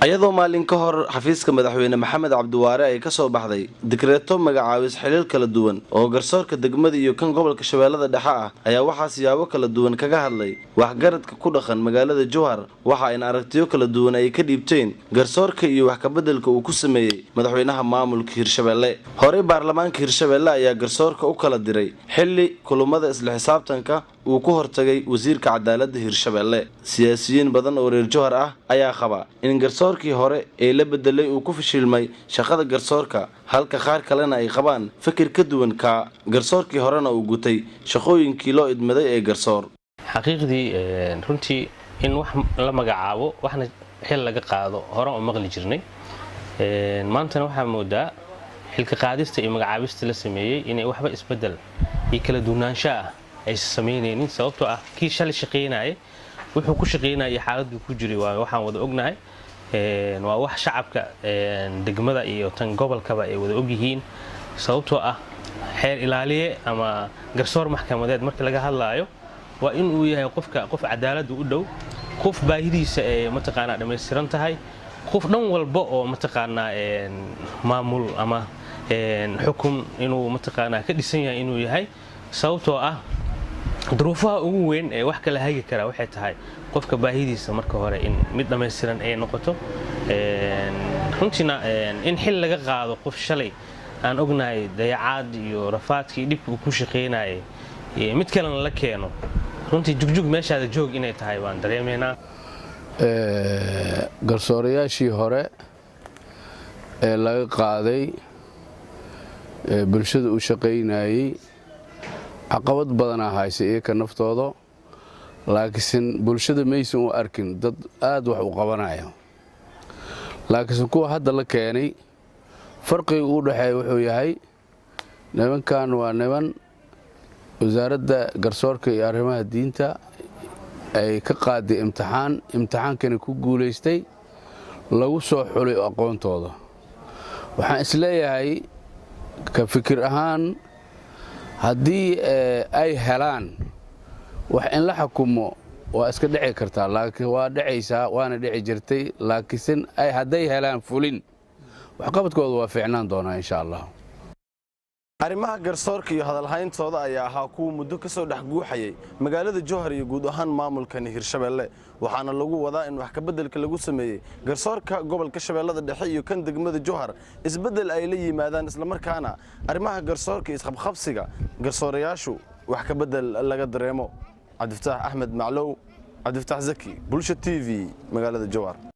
ayadoo maalin ka hor xafiiska madaxweyne maxamed cabdiwaare ay ka soo baxday dekreeto magacaabis xilal kala duwan oo garsoorka degmada iyo kan gobolka shabeellada dhexe ah ayaa waxaa siyaabo kala duwan kaga hadlay waxgaradka ku dhaqan magaalada Jowhar waxa in aragtiyo kala duwan ay ka dhiibteen garsoorka iyo wax ka bedelka uu ku sameeyay madaxweynaha maamulka Hirshabeelle hore baarlamaanka Hirshabeelle ayaa garsoorka u kala diray xilli kulumada isla xisaabtanka uu ku hortagay wasiirka cadaaladda Hirshabeelle siyaasiyiin badan oo reer Jowhar ah ayaa qaba in garsoorkii hore ee la bedelay uu ku fashilmay shaqada garsoorka halka qaar kalena ay qabaan fikir ka duwan ka garsoorkii horena uu gutay shaqooyinkii loo idmaday ee garsoor xaqiiqdii runtii in wax la magacaabo waxna xil laga qaado hore oo maqli jirnay maanta waxa moodaa xilka qaadista iyo magacaabista la sameeyay inay waxba isbedel iyo kala duwanaanshaha ay sameeyeen sababtoo ah kii shalay shaqeynayay wuxuu ku shaqeynayay xaaladdu ku jiray waxaan wada ognahay waa wax shacabka degmada iyo tan gobolkaba ay wada og yihiin sababtoo ah xeer ilaaliye ama garsoor maxkamadeed markii laga hadlaayo waa in uu yahay qof cadaalad u dhow qof baahidiisa ee mataqaanaa dhameystiran tahay qof dhan walba oo mataqaanaa maamul ama xukun inuu mataqaanaa ka dhisan yahay inuu yahay sababtoo ah duruufaha ugu weyn ee wax kala hagi kara waxay tahay qofka baahidiisa marka hore in mid dhameystiran ay noqoto runtina in xil laga qaado qof shalay aan ognahay dayacaad iyo rafaadkii dhibka uu ku shaqeynayay mid kalena la keeno runtii jugjug meeshaada joog inay tahay waan dareemaynaa garsoorayaashii hore ee laga qaaday bulshada u shaqeynayay caqabad badan haysa iyaga naftooda laakiin bulshada maysan u arkin dad aad wax u qabanaya laakiin kuwa hadda la keenay farqiga u dhaxeeyo wuxuu yahay nimankan waa niman wasaaradda garsoorka iyo arrimaha diinta ay ka qaaday imtixaankana ku guuleystay lagu soo xulay aqoontooda waxaan isleeyahay ka fikir ahaan haddii ay helaan wax in la xukumo waa iska dhici kartaa laakiin waa dhacaysaa waana dhici jirtay laakiin hadday helaan fulin waxqabadkooda waa fiicnaan doonaa insha Allah arrimaha garsoorka iyo hadalhayntooda ayaa ahaa kuwa muddo ka soo dhex guuxayay magaalada Jowhar iyo guud ahaan maamulkan Hirshabeelle waxaana lagu wadaa in wax ka bedelka lagu sameeyay garsoorka gobolka Shabeellada Dhexe iyo kan degmada Jowhar isbedel ay la yimaadaan isla markaana arrimaha garsoorka isqabqabsiga garsoorayaashu wax ka bedel laga dareemo Cabdifataax Axmed Maclow Cabdifataax Zaki Bulsho TV magaalada Jowhar